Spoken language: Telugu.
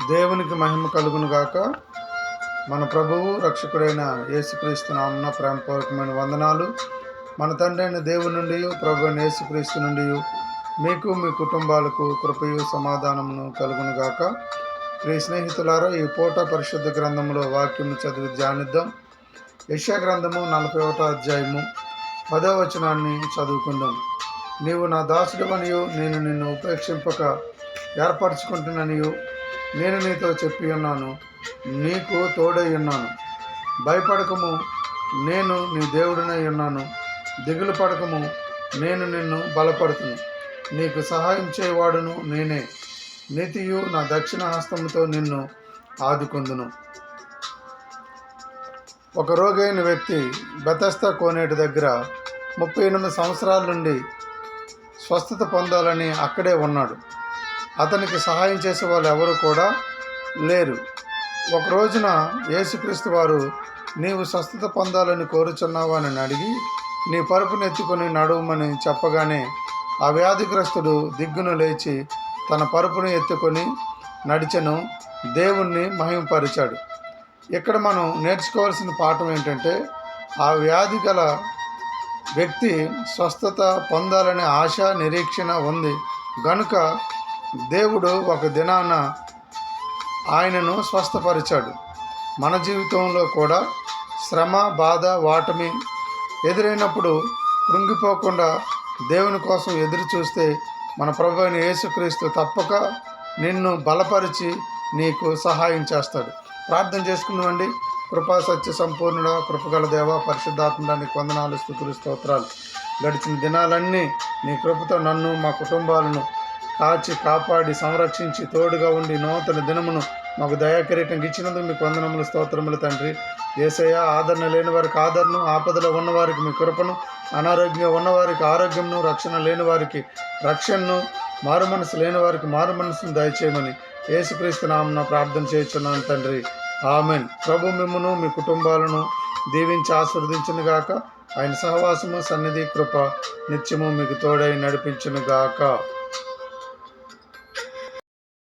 దేవునికి మహిమ కలుగును గాక. మన ప్రభువు రక్షకుడైన యేసుక్రీస్తు నామమున ప్రేమపూర్వకమైన వందనాలు. మన తండ్రి అయిన దేవుని నుండి, ప్రభు అయిన యేసుక్రీస్తు నుండి మీకు మీ కుటుంబాలకు కృపయు సమాధానమును కలుగును గాక. ప్రియ స్నేహితులారా, ఈ పూట పరిశుద్ధ గ్రంథంలో వాక్యము చదివి ధ్యానిద్దాం. యెషయా గ్రంథము 41వ అధ్యాయము 10వ వచనాన్ని చదువుకుందాం. నీవు నా దాసుడవనియు, నేను నిన్ను ఉపేక్షింపక ఏర్పరచుకుంటున్ననియు నేను నీతో చెప్పి ఉన్నాను, నీకు తోడై ఉన్నాను. భయపడకము, నేను నీ దేవుడినై ఉన్నాను. దిగులు పడకము, నేను నిన్ను బలపడుతును. నీకు సహాయం చేయవాడును నేనే. నీతియు నా దక్షిణ హస్తముతో నిన్ను ఆదుకొందును. ఒక రోగైన వ్యక్తి బెతస్దా కోనేటి దగ్గర 38 సంవత్సరాల నుండి స్వస్థత పొందాలని అక్కడే ఉన్నాడు. అతనికి సహాయం చేసే వాళ్ళు ఎవరు కూడా లేరు. ఒక రోజున యేసుక్రీస్తు వారు, నీవు స్వస్థత పొందాలని కోరుచున్నావా అని అడిగి, నీ పరుపును ఎత్తుకొని నడవమని చెప్పగానే ఆ వ్యాధిగ్రస్తుడు దిగ్గును లేచి తన పరుపును ఎత్తుకొని నడిచెను, దేవుణ్ణి మహిమపరిచాడు. ఇక్కడ మనం నేర్చుకోవాల్సిన పాఠం ఏంటంటే, ఆ వ్యాధి గల వ్యక్తి స్వస్థత పొందాలనే ఆశ, నిరీక్షణ ఉంది గనుక దేవుడు ఒక దినాన ఆయనను స్వస్థపరిచాడు. మన జీవితంలో కూడా శ్రమ, బాధ, వాటమి ఎదురైనప్పుడు కృంగిపోకుండా దేవుని కోసం ఎదురు చూస్తే మన ప్రభు అయిన యేసుక్రీస్తు తప్పక నిన్ను బలపరిచి నీకు సహాయం చేస్తాడు. ప్రార్థన చేసుకుందామండి. కృపా సత్య సంపూర్ణుడ, కృపగల దేవ, పరిశుద్ధాత్ముడా, నీకు వందనాలు, స్తుతులు, స్తోత్రాలు. గడిచిన దినాలన్నీ నీ కృపతో నన్ను, మా కుటుంబాలను కాచి కాపాడి సంరక్షించి తోడుగా ఉండి నూతన దినమును మాకు దయాకిరీటం ఇచ్చినందుకు మీకు వందనములు, స్తోత్రములు తండ్రి. యేసయ్య, ఆదరణ లేని వారికి ఆదరణ, ఆపదలో ఉన్నవారికి మీ కృపను, అనారోగ్యంగా ఉన్నవారికి ఆరోగ్యంను, రక్షణ లేని వారికి రక్షణను, మారు మనసు లేని వారికి మారు మనసును దయచేయమని యేసుక్రీస్తు నామమున ప్రార్థన చేయుచున్నాను తండ్రి. ఆమెన్. ప్రభు మిమ్మును మీ కుటుంబాలను దీవించి ఆశీర్వదించును గాక. ఆయన సహవాసము, సన్నిధి, కృప నిత్యము మీకు తోడై నడిపించును గాక.